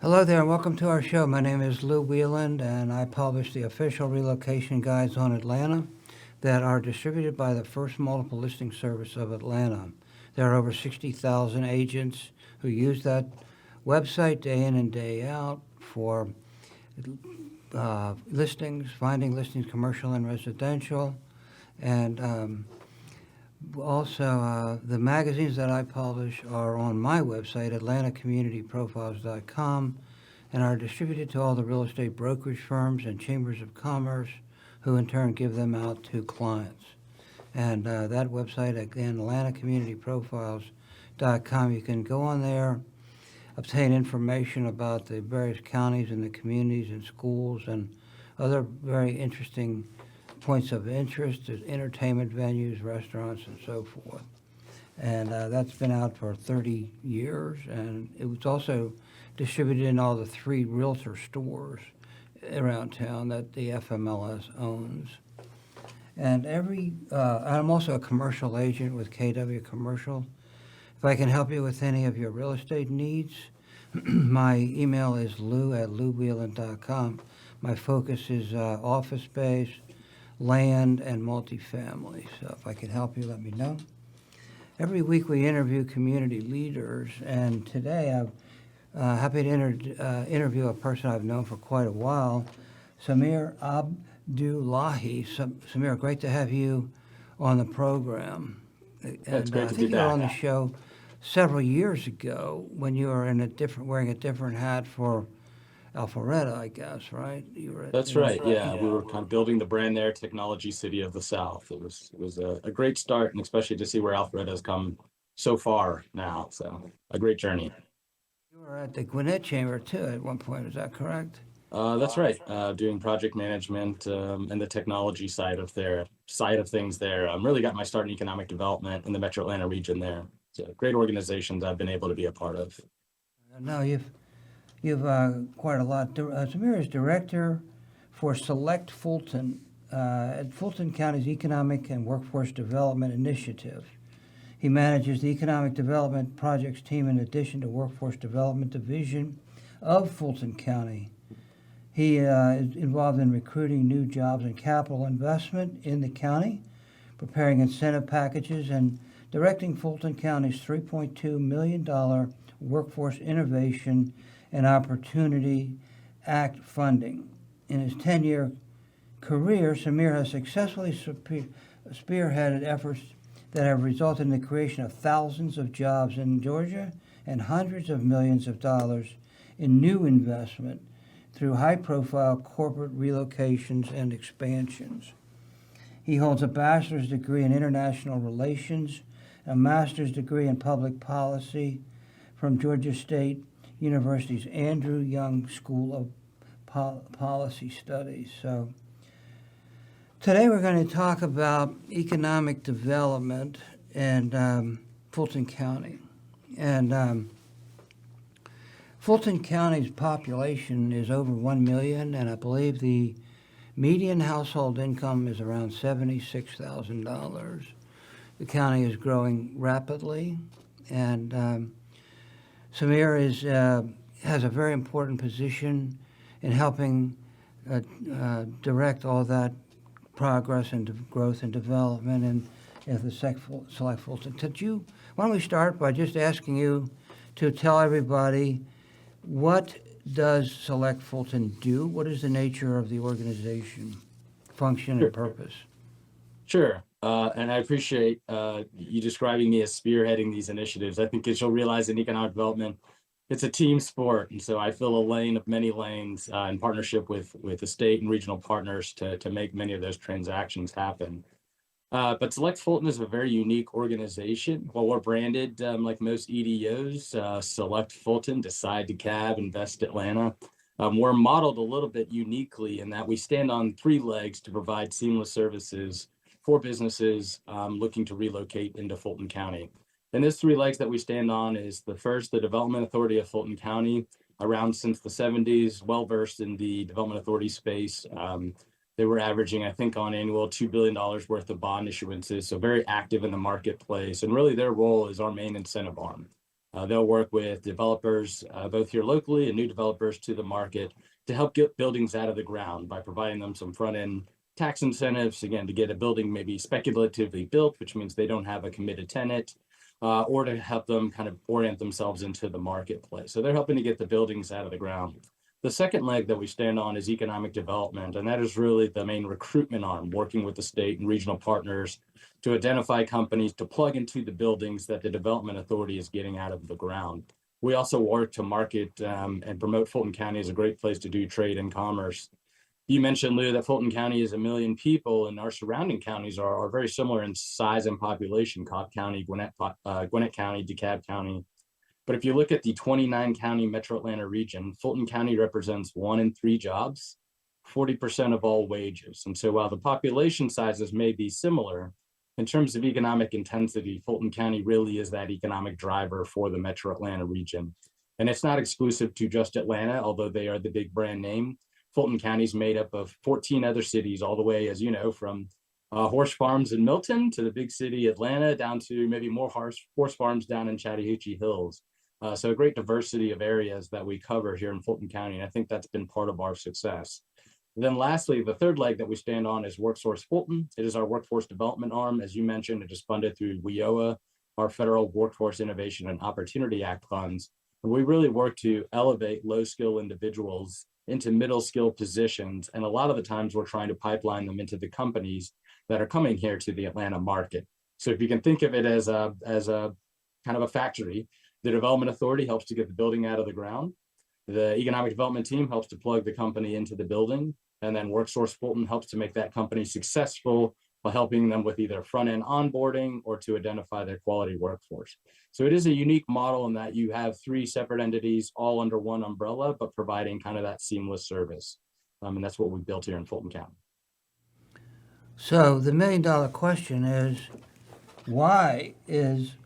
Hello there, and welcome to our show. My name is Lou Wieland, and I publish the official relocation guides on Atlanta that are distributed by the First Multiple Listing Service of Atlanta. There are over 60,000 agents who use that website day in and day out for listings, finding listings, commercial and residential, and also the magazines that I publish are on my website, atlantacommunityprofiles.com, and are distributed to all the real estate brokerage firms and chambers of commerce, who in turn give them out to clients. And that website, again, atlantacommunityprofiles.com, you can go on there, obtain information about the various counties and the communities and schools and other very interesting points of interest, entertainment venues, restaurants, and so forth. And that's been out for 30 years, and it was also distributed in all the 3 realtor stores around town that the FMLS owns. And I'm also a commercial agent with KW Commercial. If I can help you with any of your real estate needs, my email is lou@louwheeland.com. My focus is office space, land, and multifamily. So if I can help you, let me know. Every week we interview community leaders, and today I'm happy to interview a person I've known for quite a while, Samir Abdullahi. Samir, great to have you on the program. That's great I to think be you were on back. the show several years ago when you were wearing a different hat for Alpharetta, I guess, right? You were That's right. Yeah, we were kind of building the brand there, technology city of the South. It was a great start, and especially to see where Alpharetta has come so far now. So a great journey. You were at the Gwinnett Chamber too at one point. Is that correct? That's right. Doing project management and the technology side of things there. Really got my start in economic development in the Metro Atlanta region there. So great organizations I've been able to be a part of. No, you've quite a lot. Samir is director for Select Fulton at Fulton County's Economic and Workforce Development Initiative. He manages the Economic Development Projects team in addition to Workforce Development Division of Fulton County. He is involved in recruiting new jobs and capital investment in the county, preparing incentive packages, and directing Fulton County's $3.2 million Workforce Innovation and Opportunity Act funding. In his 10-year career, Samir has successfully spearheaded efforts that have resulted in the creation of thousands of jobs in Georgia and hundreds of millions of dollars in new investment through high-profile corporate relocations and expansions. He holds a bachelor's degree in international relations, a master's degree in public policy from Georgia State University's Andrew Young School of Policy Studies. So today we're going to talk about economic development and Fulton County. And Fulton County's population is over 1 million, and I believe the median household income is around $76,000. The county is growing rapidly, and Samir has a very important position in helping direct all that progress and growth and development in the Select Fulton. Why don't we start by just asking you to tell everybody, what does Select Fulton do? What is the nature of the organization, function, Sure. and purpose? Sure. And I appreciate you describing me as spearheading these initiatives. I think as you'll realize in economic development, it's a team sport. And so I fill a lane of many lanes in partnership with the state and regional partners to make many of those transactions happen. But Select Fulton is a very unique organization. While we're branded like most EDOs, Select Fulton, Decide to Cab, Invest Atlanta, we're modeled a little bit uniquely in that we stand on 3 legs to provide seamless services for businesses looking to relocate into Fulton County. And those 3 legs that we stand on is the first, the Development Authority of Fulton County, around since the 70s, well-versed in the development authority space. They were averaging, I think, on annual $2 billion worth of bond issuances, so very active in the marketplace. And really their role is our main incentive arm. They'll work with developers, both here locally and new developers to the market, to help get buildings out of the ground by providing them some front end tax incentives, again, to get a building maybe speculatively built, which means they don't have a committed tenant, or to help them kind of orient themselves into the marketplace. So they're helping to get the buildings out of the ground. The second leg that we stand on is economic development, and that is really the main recruitment arm, working with the state and regional partners to identify companies to plug into the buildings that the development authority is getting out of the ground. We also work to market and promote Fulton County as a great place to do trade and commerce. You mentioned, Lou, that Fulton County is 1 million people, and our surrounding counties are very similar in size and population: Cobb County, Gwinnett County, DeKalb County. But if you look at the 29 county Metro Atlanta region, Fulton County represents 1 in 3 jobs, 40% of all wages. And so while the population sizes may be similar, in terms of economic intensity, Fulton County really is that economic driver for the Metro Atlanta region. And it's not exclusive to just Atlanta, although they are the big brand name. Fulton County is made up of 14 other cities, all the way, as you know, from horse farms in Milton to the big city Atlanta, down to maybe more horse farms down in Chattahoochee Hills. So a great diversity of areas that we cover here in Fulton County, and I think that's been part of our success. Then lastly, the third leg that we stand on is WorkSource Fulton. It is our workforce development arm. As you mentioned, it is funded through WIOA, our Federal Workforce Innovation and Opportunity Act funds. And we really work to elevate low-skill individuals into middle-skill positions. And a lot of the times we're trying to pipeline them into the companies that are coming here to the Atlanta market. So if you can think of it as a kind of a factory, the Development Authority helps to get the building out of the ground. The Economic Development Team helps to plug the company into the building. And then WorkSource Fulton helps to make that company successful by helping them with either front-end onboarding or to identify their quality workforce. So it is a unique model in that you have 3 separate entities all under one umbrella, but providing kind of that seamless service. And that's what we built here in Fulton County. So the million-dollar question is, why is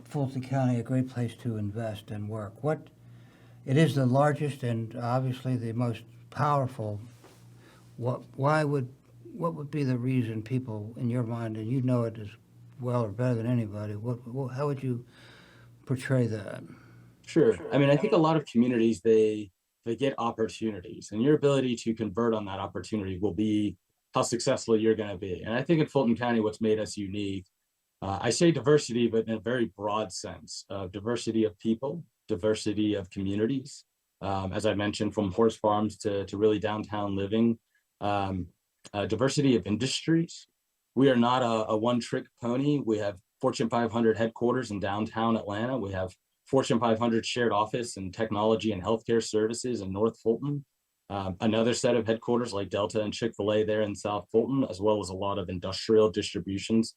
Fulton County a great place to invest and work? It is the largest and obviously the most powerful. What would be the reason people, in your mind, and you know it as well or better than anybody, how would you portray that? Sure. I mean, I think a lot of communities, they get opportunities, and your ability to convert on that opportunity will be how successful you're going to be. And I think in Fulton County, what's made us unique, I say diversity, but in a very broad sense of diversity of people, diversity of communities. As I mentioned, from horse farms to really downtown living, diversity of industries. We are not a one-trick pony. We have Fortune 500 headquarters in downtown Atlanta. We have Fortune 500 shared office and technology and healthcare services in North Fulton. Another set of headquarters like Delta and Chick-fil-A there in South Fulton, as well as a lot of industrial distributions,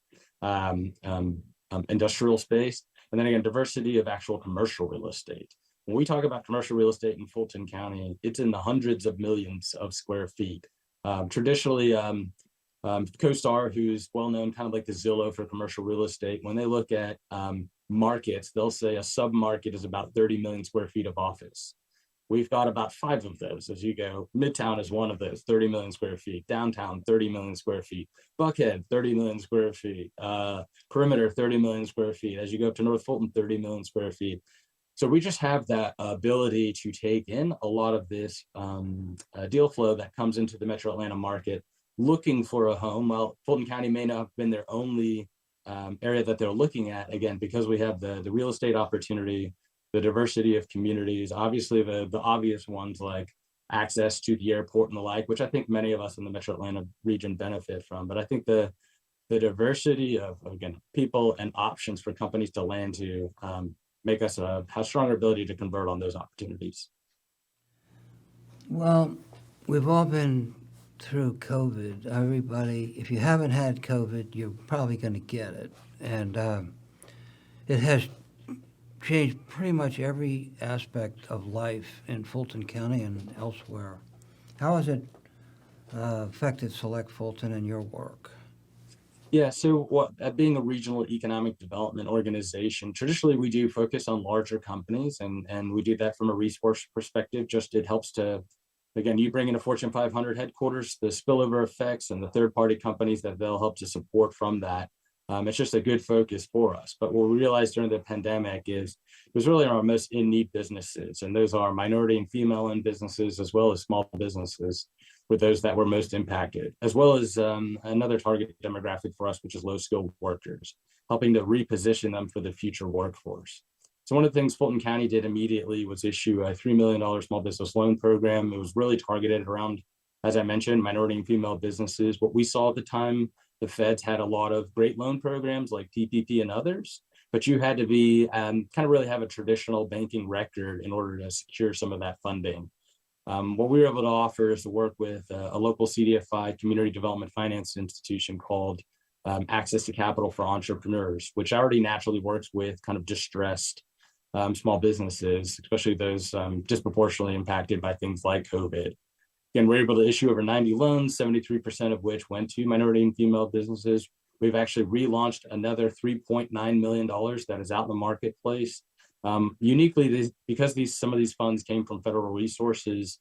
industrial space. And then again, diversity of actual commercial real estate. When we talk about commercial real estate in Fulton County, it's in the hundreds of millions of square feet. Traditionally, CoStar, who's well-known, kind of like the Zillow for commercial real estate, when they look at markets, they'll say a sub-market is about 30 million square feet of office. We've got about 5 of those as you go. Midtown is one of those, 30 million square feet. Downtown, 30 million square feet. Buckhead, 30 million square feet. Perimeter, 30 million square feet. As you go up to North Fulton, 30 million square feet. So we just have that ability to take in a lot of this deal flow that comes into the Metro Atlanta market looking for a home. Well, Fulton County may not have been their only area that they're looking at, again, because we have the real estate opportunity, the diversity of communities, obviously the obvious ones like access to the airport and the like, which I think many of us in the Metro Atlanta region benefit from. But I think the diversity of, again, people and options for companies to land to make us have stronger ability to convert on those opportunities. Well, we've all been through COVID. Everybody, if you haven't had COVID, you're probably going to get it. And it has changed pretty much every aspect of life in Fulton County and elsewhere. How has it affected Select Fulton and your work? Yeah, so being a regional economic development organization, traditionally we do focus on larger companies, and we do that from a resource perspective. Just it helps to, again, you bring in a Fortune 500 headquarters, the spillover effects and the third-party companies that they'll help to support from that It's just a good focus for us. But what we realized during the pandemic is it was really our most in-need businesses, and those are minority and female-owned businesses, as well as small businesses, were those that were most impacted, as well as another target demographic for us, which is low-skilled workers, helping to reposition them for the future workforce. So one of the things Fulton County did immediately was issue a $3 million small business loan program. It was really targeted around, as I mentioned, minority and female businesses. What we saw at the time, the feds had a lot of great loan programs like PPP and others, but you had to be kind of really have a traditional banking record in order to secure some of that funding. What we were able to offer is to work with a local CDFI community development finance institution called Access to Capital for Entrepreneurs, which already naturally works with kind of distressed small businesses, especially those disproportionately impacted by things like COVID. Again, we're able to issue over 90 loans, 73% of which went to minority and female businesses. We've actually relaunched another $3.9 million that is out in the marketplace. Uniquely, because some of these funds came from federal resources,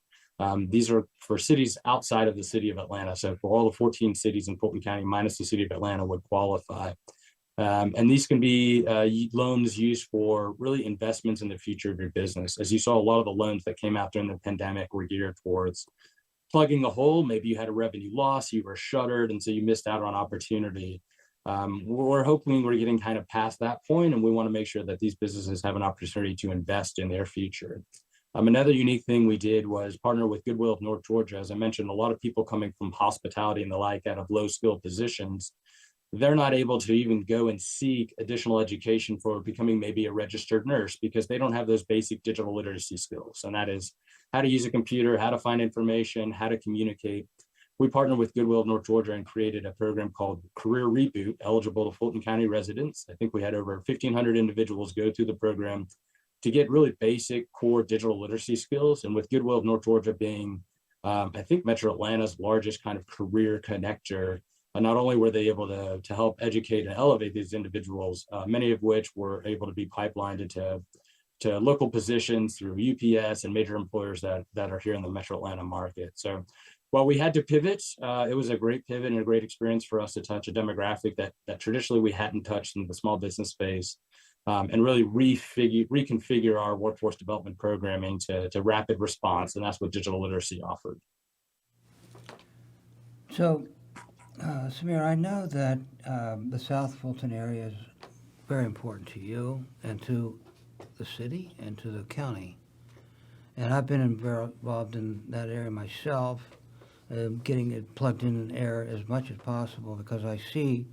these are for cities outside of the city of Atlanta. So for all the 14 cities in Fulton County, minus the city of Atlanta, would qualify. And these can be loans used for really investments in the future of your business. As you saw, a lot of the loans that came out during the pandemic were geared towards plugging the hole. Maybe you had a revenue loss, you were shuttered, and so you missed out on opportunity. We're hoping we're getting kind of past that point, and we want to make sure that these businesses have an opportunity to invest in their future. Another unique thing we did was partner with Goodwill of North Georgia. As I mentioned, a lot of people coming from hospitality and the like out of low skilled positions, they're not able to even go and seek additional education for becoming maybe a registered nurse because they don't have those basic digital literacy skills. And that is how to use a computer, how to find information, how to communicate. We partnered with Goodwill of North Georgia and created a program called Career Reboot, eligible to Fulton County residents. I think we had over 1,500 individuals go through the program to get really basic core digital literacy skills. And with Goodwill of North Georgia being, I think, Metro Atlanta's largest kind of career connector, not only were they able to help educate and elevate these individuals, many of which were able to be pipelined into local positions through UPS and major employers that are here in the Metro Atlanta market. So while we had to pivot, it was a great pivot and a great experience for us to touch a demographic that traditionally we hadn't touched in the small business space, and really reconfigure our workforce development programming to rapid response. And that's what digital literacy offered. So, Samir, I know that the South Fulton area is very important to you and to the city and to the county. And I've been involved in that area myself, getting it plugged in air as much as possible because I see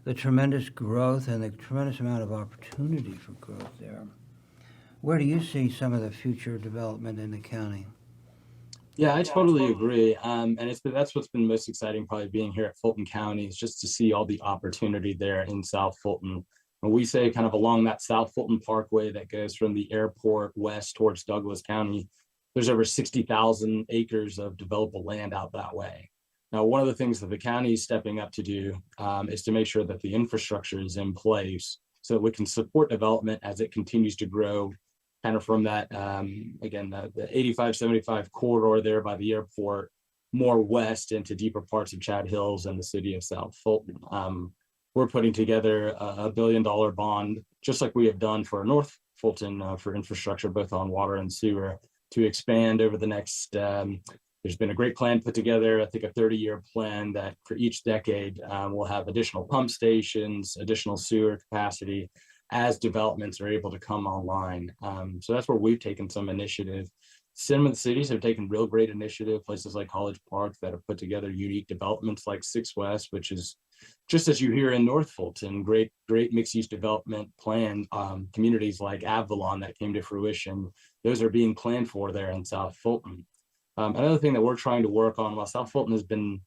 the tremendous growth and the tremendous amount of opportunity for growth there. Where do you see some of the future development in the county? Yeah, I totally agree. And that's what's been most exciting probably being here at Fulton County is just to see all the opportunity there in South Fulton. And we say kind of along that South Fulton Parkway that goes from the airport west towards Douglas County, there's over 60,000 acres of developable land out that way. Now, one of the things that the county is stepping up to do is to make sure that the infrastructure is in place so that we can support development as it continues to grow kind of from that, again, the 85-75 corridor there by the airport, more west into deeper parts of Chad Hills and the city of South Fulton. We're putting together a $1 billion bond, just like we have done for North Fulton for infrastructure, both on water and sewer, to expand over the next, there's been a great plan put together, I think a 30-year plan that for each decade we'll have additional pump stations, additional sewer capacity, as developments are able to come online. So that's where we've taken some initiative. Some of the cities have taken real great initiative, places like College Park that have put together unique developments like 6 West, which is just as you hear in North Fulton, great mixed-use development plan. Communities like Avalon that came to fruition, those are being planned for there in South Fulton. Another thing that we're trying to work on, while South Fulton has been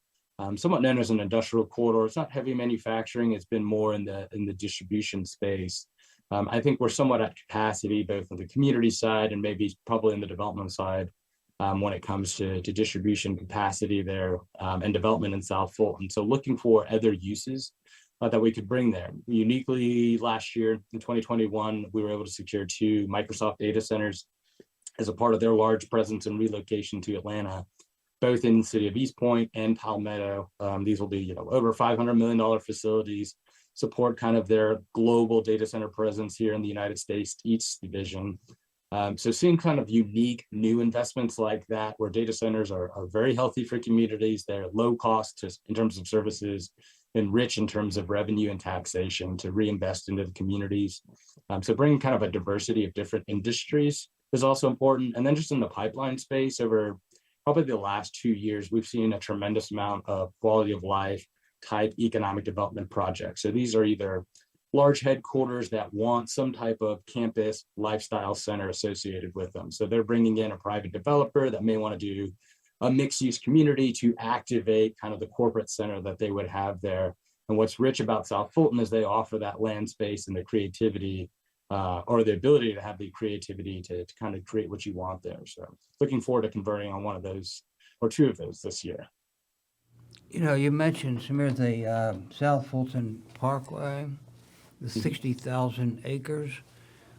somewhat known as an industrial corridor, it's not heavy manufacturing, it's been more in the distribution space. I think we're somewhat at capacity, both on the community side and maybe probably in the development side when it comes to distribution capacity there and development in South Fulton. So looking for other uses that we could bring there. Uniquely last year in 2021, we were able to secure 2 Microsoft data centers as a part of their large presence and relocation to Atlanta, both in the city of East Point and Palmetto. These will be over $500 million facilities, support kind of their global data center presence here in the United States East Division. So seeing kind of unique new investments like that, where data centers are very healthy for communities, they're low cost in terms of services, and rich in terms of revenue and taxation to reinvest into the communities. So bringing kind of a diversity of different industries is also important. And then just in the pipeline space, over probably the last 2 years, we've seen a tremendous amount of quality of life type economic development projects. So these are either large headquarters that want some type of campus lifestyle center associated with them. So they're bringing in a private developer that may want to do a mixed use community to activate kind of the corporate center that they would have there. And what's rich about South Fulton is they offer that land space and the creativity or the ability to have the creativity to kind of create what you want there. So looking forward to converting on one of those or two of those this year. You know, you mentioned, Samir, the South Fulton Parkway, the 60,000 acres.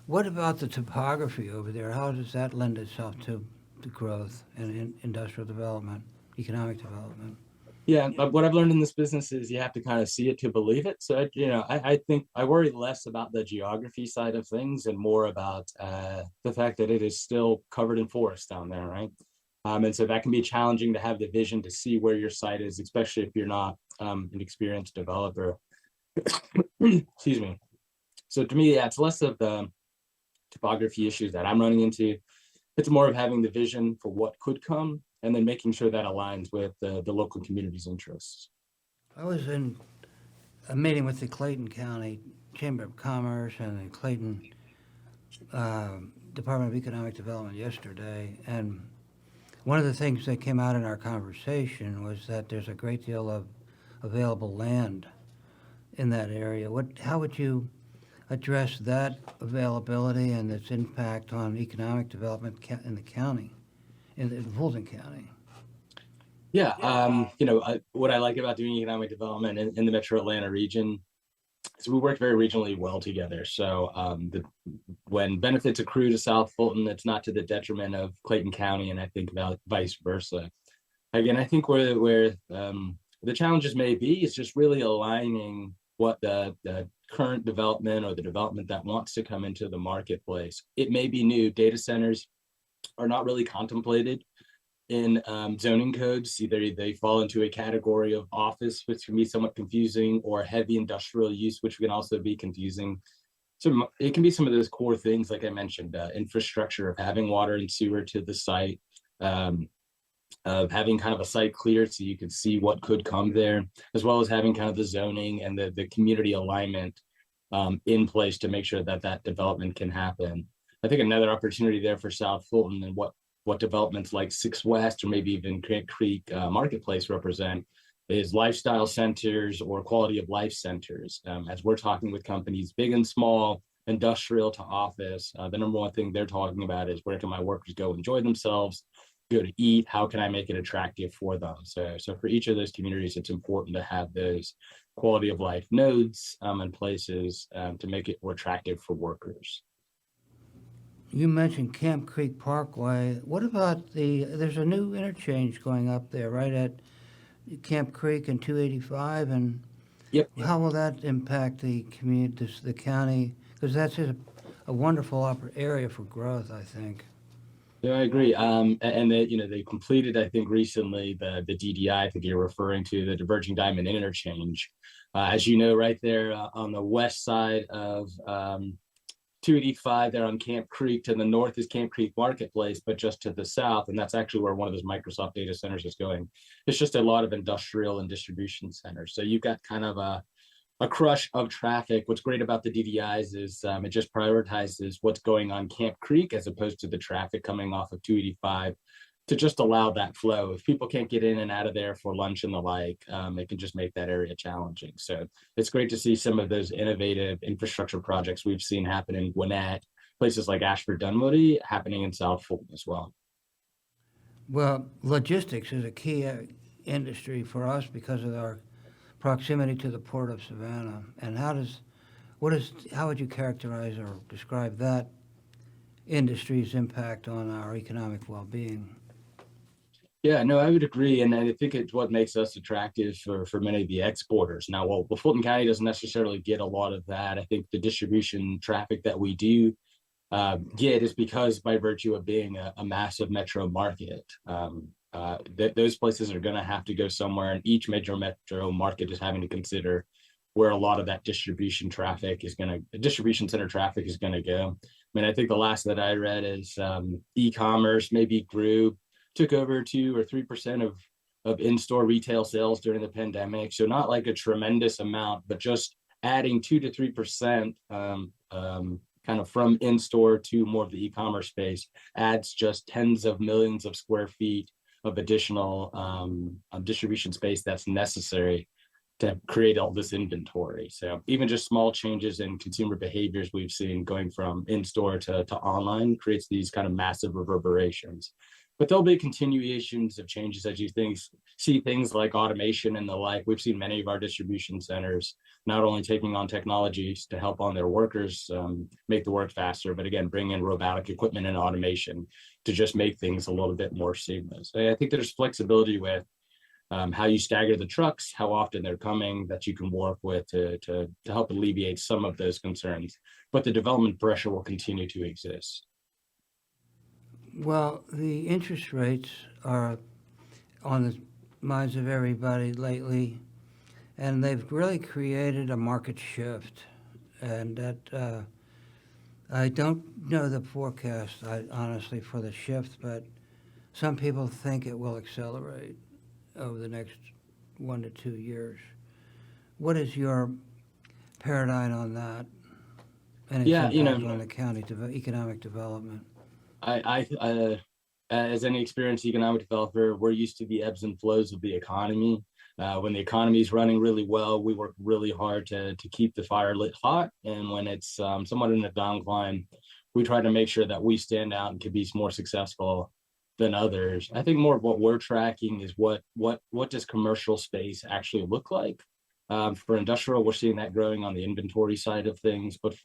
What about the topography over there? How does that lend itself to growth and industrial development, economic development? Yeah, what I've learned in this business is you have to kind of see it to believe it. So, I think I worry less about the geography side of things and more about the fact that it is still covered in forest down there, right? And so that can be challenging to have the vision to see where your site is, especially if you're not an experienced developer. Excuse me. So to me, yeah, it's less of the topography issues that I'm running into. It's more of having the vision for what could come and then making sure that aligns with the local community's interests. I was in a meeting with the Clayton County Chamber of Commerce and the Clayton Department of Economic Development yesterday, and one of the things that came out in our conversation was that there's a great deal of available land in that area. How would you address that availability and its impact on economic development in the county, in Fulton County? Yeah, what I like about doing economic development in the Metro Atlanta region is we work very regionally well together. So when benefits accrue to South Fulton, it's not to the detriment of Clayton County, and I think vice versa. Again, I think where the challenges may be is just really aligning what the current development or the development that wants to come into the marketplace. It may be new. Data centers are not really contemplated in zoning codes. Either they fall into a category of office, which can be somewhat confusing, or heavy industrial use, which can also be confusing. So it can be some of those core things, like I mentioned, infrastructure of having water and sewer to the site, of having kind of a site cleared so you can see what could come there, as well as having kind of the zoning and the community alignment in place to make sure that that development can happen. I think another opportunity there for South Fulton and what developments like 6 West or maybe even Grant Creek Marketplace represent is lifestyle centers or quality of life centers. As we're talking with companies big and small, industrial to office, the number one thing they're talking about is where can my workers go enjoy themselves, go to eat, how can I make it attractive for them? So for each of those communities, it's important to have those quality of life nodes and places to make it more attractive for workers. You mentioned Camp Creek Parkway. What about there's a new interchange going up there, right at Camp Creek and 285, and Yep. how will that impact the community, the county? Because that's a wonderful area for growth, I think. Yeah, I agree. And they completed, I think, recently the DDI. I think you're referring to the Diverging Diamond Interchange. As you know, right there on the west side of 285 there on Camp Creek. To the north is Camp Creek Marketplace, but just to the south, and that's actually where one of those Microsoft data centers is going. It's just a lot of industrial and distribution centers. So you've got kind of a crush of traffic. What's great about the DDIs is it just prioritizes what's going on Camp Creek as opposed to the traffic coming off of 285 to just allow that flow. If people can't get in and out of there for lunch and the like, it can just make that area challenging. So it's great to see some of those innovative infrastructure projects we've seen happen in Gwinnett, places like Ashford Dunwoody, happening in South Fulton as well. Well, logistics is a key industry for us because of our proximity to the Port of Savannah. And how would you characterize or describe that industry's impact on our economic well-being? Yeah, no, I would agree, and I think it's what makes us attractive for many of the exporters. Now, well, Fulton County doesn't necessarily get a lot of that. I think the distribution traffic that we do get is because by virtue of being a massive metro market, those places are going to have to go somewhere, and each metro market is having to consider where a lot of that distribution center traffic is going to go. I mean, I think the last that I read is e-commerce maybe took over 2 or 3% of in-store retail sales during the pandemic. So not like a tremendous amount, but just adding 2 to 3% kind of from in-store to more of the e-commerce space adds just tens of millions of square feet of additional distribution space that's necessary to create all this inventory. So even just small changes in consumer behaviors we've seen going from in-store to online creates these kind of massive reverberations. But there'll be continuations of changes as you see things like automation and the like. We've seen many of our distribution centers not only taking on technologies to help on their workers make the work faster, but again, bring in robotic equipment and automation to just make things a little bit more seamless. I think there's flexibility with how you stagger the trucks, how often they're coming, that you can work with to help alleviate some of those concerns. But the development pressure will continue to exist. Well, the interest rates are on the minds of everybody lately, and they've really created a market shift. And that I don't know the forecast, honestly, for the shift, but some people think it will accelerate over the next 1 to 2 years. What is your paradigm on that and its impact on the county economic development? As any experienced economic developer, we're used to the ebbs and flows of the economy. When the economy is running really well, we work really hard to keep the fire lit hot. And when it's somewhat in a downcline, we try to make sure that we stand out and can be more successful than others. I think more of what we're tracking is what does commercial space actually look like? For industrial, we're seeing that growing on the inventory side of things, but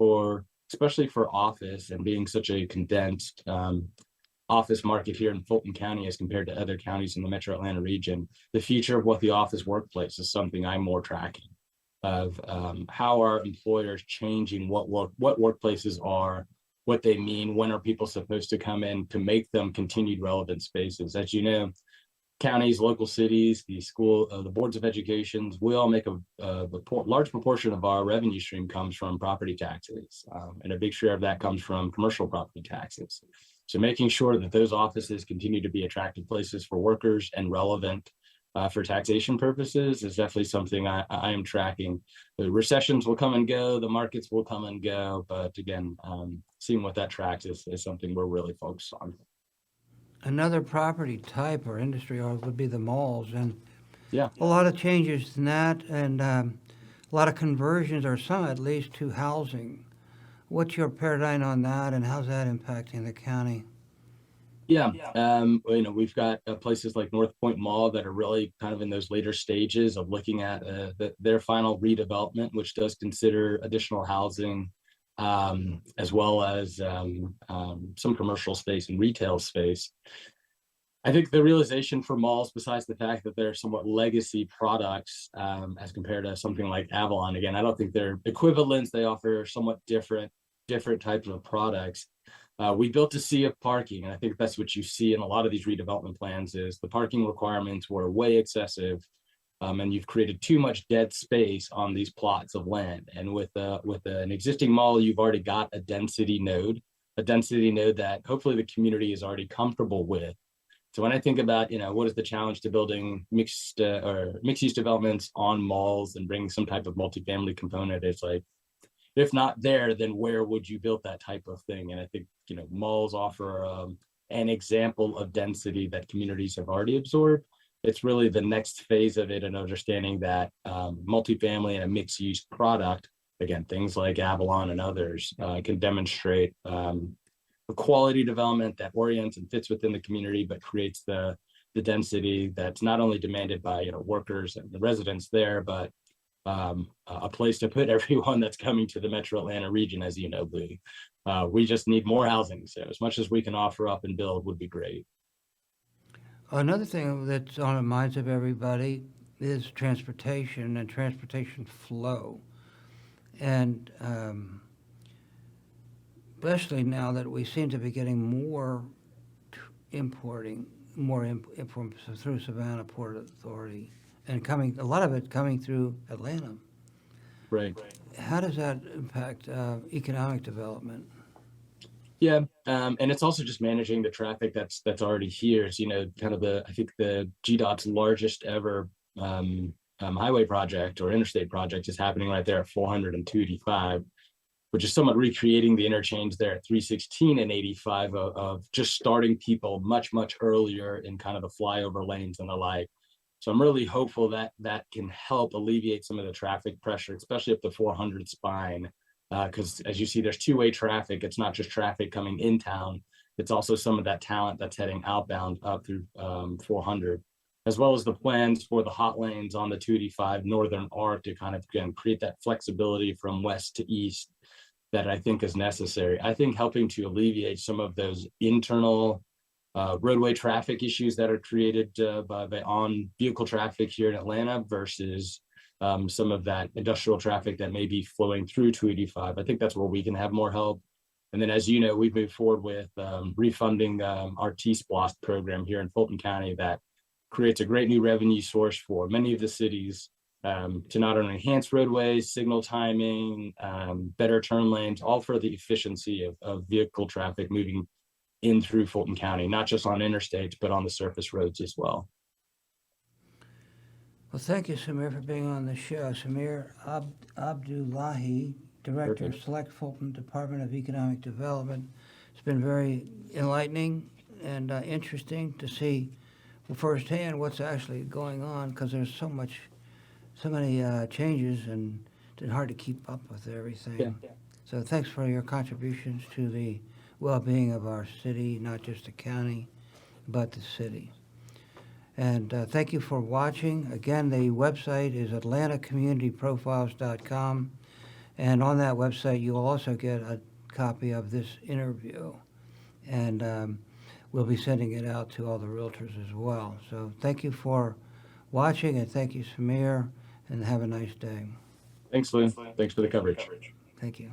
especially for office and being such a condensed office market here in Fulton County as compared to other counties in the Metro Atlanta region, the future of what the office workplace is something I'm more tracking of how are employers changing what workplaces are, what they mean, when are people supposed to come in to make them continued relevant spaces. As you know, counties, local cities, the boards of education, we all make a large proportion of our revenue stream comes from property taxes, and a big share of that comes from commercial property taxes. So making sure that those offices continue to be attractive places for workers and relevant for taxation purposes is definitely something I am tracking. The recessions will come and go, the markets will come and go, but again, seeing what that tracks is something we're really focused on. Another property type or industry would be the malls, and yeah, a lot of changes in that, and a lot of conversions, or some at least, to housing. What's your paradigm on that, and how's that impacting the county? Yeah, we've got places like North Point Mall that are really kind of in those later stages of looking at their final redevelopment, which does consider additional housing, as well as some commercial space and retail space. I think the realization for malls, besides the fact that they're somewhat legacy products as compared to something like Avalon, again, I don't think they're equivalents. They offer somewhat different types of products. We built a sea of parking, and I think that's what you see in a lot of these redevelopment plans is the parking requirements were way excessive, and you've created too much dead space on these plots of land. And with an existing mall, you've already got a density node that hopefully the community is already comfortable with. So when I think about, what is the challenge to building mixed-use developments on malls and bringing some type of multifamily component, it's like, if not there, then where would you build that type of thing? And I think, malls offer an example of density that communities have already absorbed. It's really the next phase of it and understanding that multifamily and a mixed use product, again, things like Avalon and others can demonstrate a quality development that orients and fits within the community, but creates the density that's not only demanded by workers and the residents there, but a place to put everyone that's coming to the Metro Atlanta region, as you know, Lee. We just need more housing. So as much as we can offer up and build would be great. Another thing that's on the minds of everybody is transportation and transportation flow. And especially now that we seem to be getting more importing, from through Savannah Port Authority, and coming, a lot of it coming through Atlanta. Right. How does that impact economic development? Yeah, and it's also just managing the traffic that's already here. So, kind of I think the GDOT's largest ever highway project or interstate project is happening right there at 400 and 285, which is somewhat recreating the interchange there at 316 and 85 of just starting people much earlier in kind of the flyover lanes and the like. So I'm really hopeful that that can help alleviate some of the traffic pressure, especially up the 400 spine. Because as you see, there's two-way traffic. It's not just traffic coming in town. It's also some of that talent that's heading outbound up through 400, as well as the plans for the hot lanes on the 285 northern arc to kind of, again, create that flexibility from west to east that I think is necessary. I think helping to alleviate some of those internal roadway traffic issues that are created by on vehicle traffic here in Atlanta versus some of that industrial traffic that may be flowing through 285. I think that's where we can have more help. And then, as you know, we've moved forward with refunding our T-SPLOST program here in Fulton County that creates a great new revenue source for many of the cities to not only enhance roadways, signal timing, better turn lanes, all for the efficiency of vehicle traffic moving in through Fulton County, not just on interstates, but on the surface roads as well. Well, thank you, Samir, for being on the show. Samir Abdullahi, Director of Select Fulton, Department of Economic Development. It's been very enlightening and interesting to see firsthand what's actually going on, because there's so many changes, and it's hard to keep up with everything. Yeah. So thanks for your contributions to the well-being of our city, not just the county, but the city. And thank you for watching. Again, the website is atlantacommunityprofiles.com. And on that website, you'll also get a copy of this interview. And we'll be sending it out to all the realtors as well. So thank you for watching, and thank you, Samir, and have a nice day. Thanks, Lynn. Thanks for the coverage. Thank you.